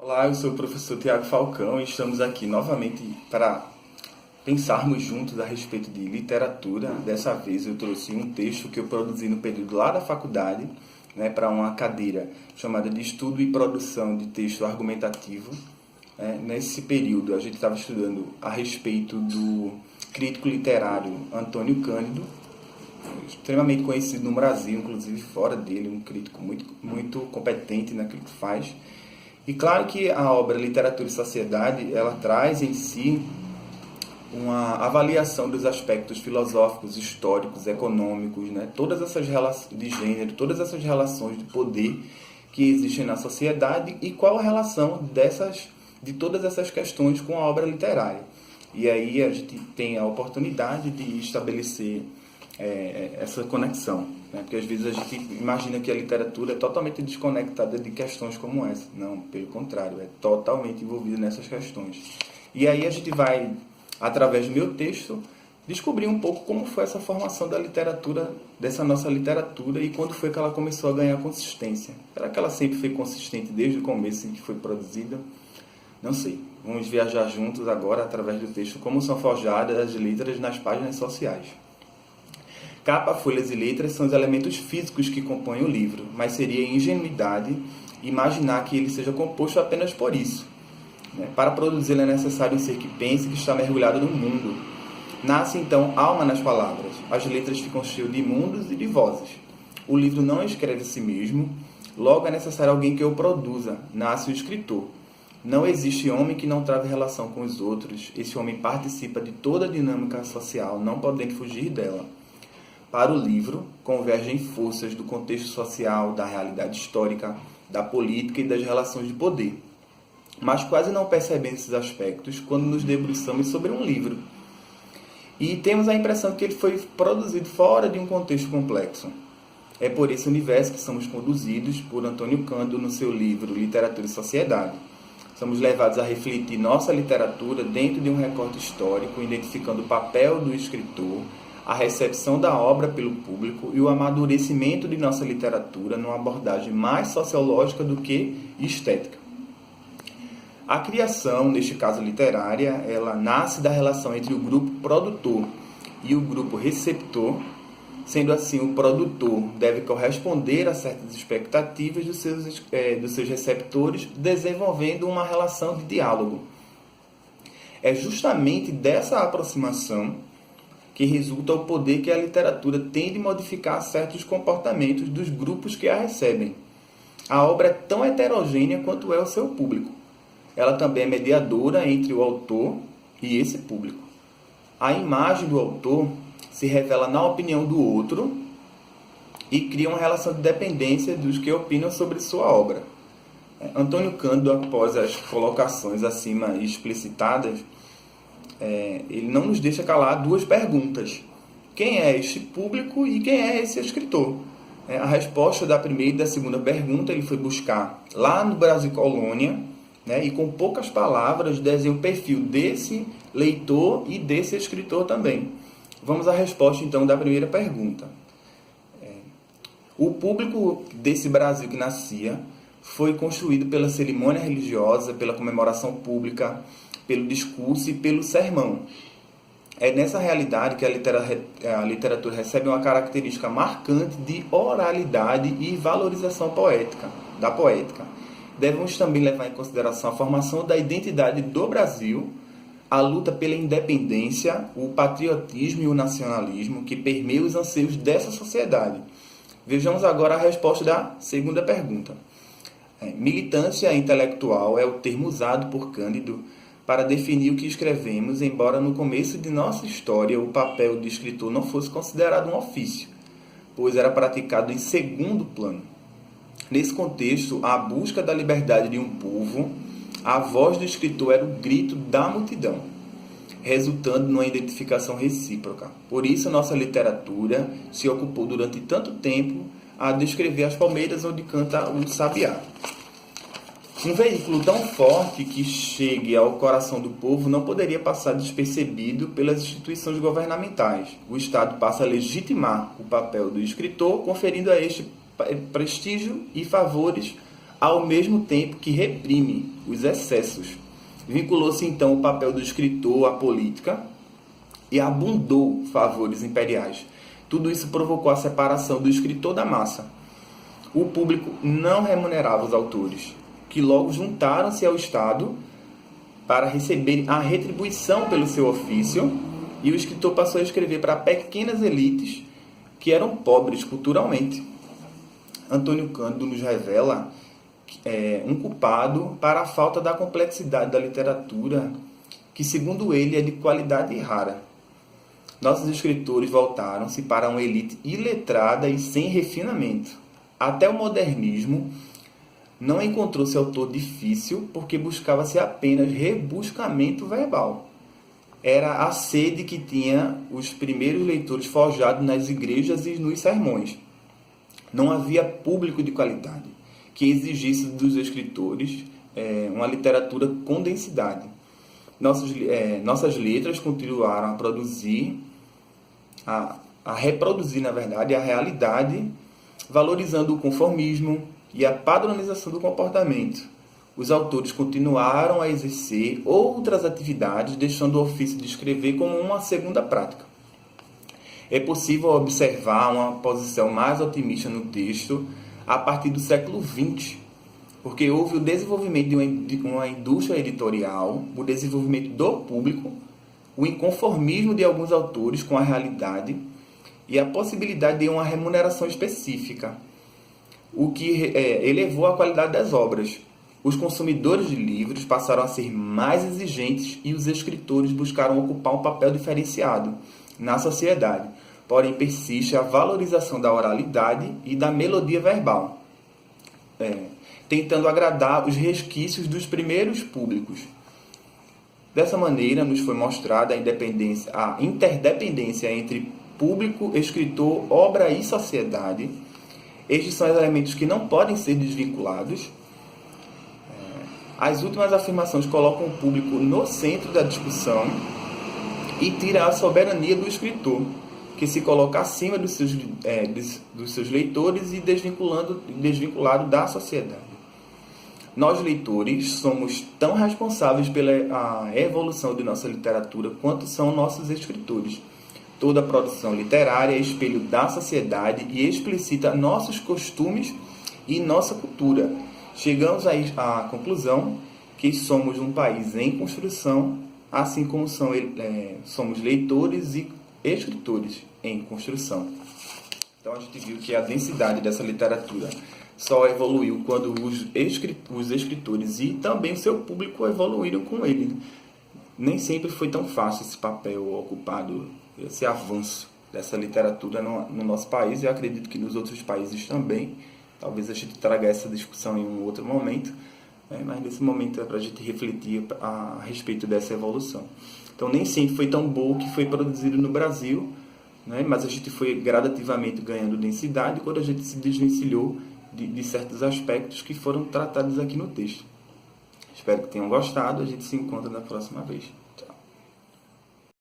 Olá, eu sou o professor Tiago Falcão e estamos aqui novamente para pensarmos juntos a respeito de literatura. Dessa vez eu trouxe um texto que eu produzi no período lá da faculdade, para uma cadeira chamada de Estudo e Produção de Texto Argumentativo. Nesse período a gente estava estudando a respeito do crítico literário Antônio Cândido, extremamente conhecido no Brasil, inclusive fora dele, um crítico muito competente naquilo que faz. E claro que a obra Literatura e Sociedade, ela traz em si uma avaliação dos aspectos filosóficos, históricos, econômicos, todas essas relações de gênero, todas essas relações de poder que existem na sociedade e qual a relação de todas essas questões com a obra literária. E aí a gente tem a oportunidade de estabelecer essa conexão, porque às vezes a gente imagina que a literatura é totalmente desconectada de questões como essa. Não, pelo contrário, é totalmente envolvida nessas questões. E aí a gente vai, através do meu texto, descobrir um pouco como foi essa formação da literatura, dessa nossa literatura, e quando foi que ela começou a ganhar consistência. Será que ela sempre foi consistente desde o começo em que foi produzida? Não sei. Vamos viajar juntos agora, através do texto, como são forjadas as letras nas páginas sociais. Capa, folhas e letras são os elementos físicos que compõem o livro, mas seria ingenuidade imaginar que ele seja composto apenas por isso. Para produzi-lo é necessário um ser que pense que está mergulhado no mundo. Nasce então alma nas palavras. As letras ficam cheias de mundos e de vozes. O livro não escreve a si mesmo, logo é necessário alguém que o produza. Nasce o escritor. Não existe homem que não trave relação com os outros. Esse homem participa de toda a dinâmica social, não podendo fugir dela. Para o livro, convergem forças do contexto social, da realidade histórica, da política e das relações de poder. Mas quase não percebemos esses aspectos quando nos debruçamos sobre um livro. E temos a impressão que ele foi produzido fora de um contexto complexo. É por esse universo que somos conduzidos por Antônio Cândido no seu livro Literatura e Sociedade. Somos levados a refletir nossa literatura dentro de um recorte histórico, identificando o papel do escritor, a recepção da obra pelo público e o amadurecimento de nossa literatura numa abordagem mais sociológica do que estética. A criação, neste caso literária, ela nasce da relação entre o grupo produtor e o grupo receptor. Sendo assim, o produtor deve corresponder a certas expectativas dos seus receptores, desenvolvendo uma relação de diálogo. É justamente dessa aproximação que resulta o poder que a literatura tem de modificar certos comportamentos dos grupos que a recebem. A obra é tão heterogênea quanto é o seu público. Ela também é mediadora entre o autor e esse público. A imagem do autor se revela na opinião do outro e cria uma relação de dependência dos que opinam sobre sua obra. Antônio Cândido, após as colocações acima explicitadas, ele não nos deixa calar duas perguntas. Quem é este público e quem é esse escritor? A resposta da primeira e da segunda pergunta ele foi buscar lá no Brasil Colônia, e com poucas palavras desenha o perfil desse leitor e desse escritor também. Vamos à resposta então da primeira pergunta. O público desse Brasil que nascia foi construído pela cerimônia religiosa, pela comemoração pública, pelo discurso e pelo sermão. É nessa realidade que a literatura recebe uma característica marcante de oralidade e valorização da poética. Devemos também levar em consideração a formação da identidade do Brasil, a luta pela independência, o patriotismo e o nacionalismo que permeiam os anseios dessa sociedade. Vejamos agora a resposta da segunda pergunta. Militância intelectual é o termo usado por Cândido para definir o que escrevemos, embora no começo de nossa história o papel de escritor não fosse considerado um ofício, pois era praticado em segundo plano. Nesse contexto, a busca da liberdade de um povo, a voz do escritor era o grito da multidão, resultando numa identificação recíproca. Por isso, nossa literatura se ocupou durante tanto tempo a descrever as palmeiras onde canta o sabiá. Um veículo tão forte que chegue ao coração do povo não poderia passar despercebido pelas instituições governamentais. O Estado passa a legitimar o papel do escritor, conferindo a este prestígio e favores ao mesmo tempo que reprime os excessos. Vinculou-se então o papel do escritor à política e abundou favores imperiais. Tudo isso provocou a separação do escritor da massa. O público não remunerava os autores, que logo juntaram-se ao Estado para receber a retribuição pelo seu ofício, e o escritor passou a escrever para pequenas elites que eram pobres culturalmente. Antônio Cândido nos revela um culpado para a falta da complexidade da literatura, que, segundo ele, é de qualidade rara. Nossos escritores voltaram-se para uma elite iletrada e sem refinamento. Até o modernismo não encontrou-se autor difícil, porque buscava-se apenas rebuscamento verbal. Era a sede que tinha os primeiros leitores forjados nas igrejas e nos sermões. Não havia público de qualidade que exigisse dos escritores uma literatura com densidade. Nossas letras continuaram a produzir, a reproduzir, na verdade, a realidade, valorizando o conformismo e a padronização do comportamento. Os autores continuaram a exercer outras atividades, deixando o ofício de escrever como uma segunda prática. É possível observar uma posição mais otimista no texto a partir do século XX, porque houve o desenvolvimento de uma indústria editorial, o desenvolvimento do público, o inconformismo de alguns autores com a realidade e a possibilidade de uma remuneração específica, o que elevou a qualidade das obras. Os consumidores de livros passaram a ser mais exigentes e os escritores buscaram ocupar um papel diferenciado na sociedade. Porém, persiste a valorização da oralidade e da melodia verbal, tentando agradar os resquícios dos primeiros públicos. Dessa maneira, nos foi mostrada a interdependência entre público, escritor, obra e sociedade. Estes são os elementos que não podem ser desvinculados. As últimas afirmações colocam o público no centro da discussão e tiram a soberania do escritor, que se coloca acima dos seus leitores e desvinculado da sociedade. Nós, leitores, somos tão responsáveis pela evolução de nossa literatura quanto são nossos escritores. Toda produção literária é espelho da sociedade e explicita nossos costumes e nossa cultura. Chegamos à conclusão que somos um país em construção, assim como somos leitores e escritores em construção. Então a gente viu que a densidade dessa literatura só evoluiu quando os escritores e também o seu público evoluíram com ele. Nem sempre foi tão fácil esse papel ocupado, esse avanço dessa literatura no nosso país, e eu acredito que nos outros países também. Talvez a gente traga essa discussão em um outro momento, mas nesse momento é para a gente refletir a respeito dessa evolução. Então, nem sempre foi tão bom o que foi produzido no Brasil, mas a gente foi gradativamente ganhando densidade quando a gente se desvencilhou de certos aspectos que foram tratados aqui no texto. Espero que tenham gostado. A gente se encontra na próxima vez.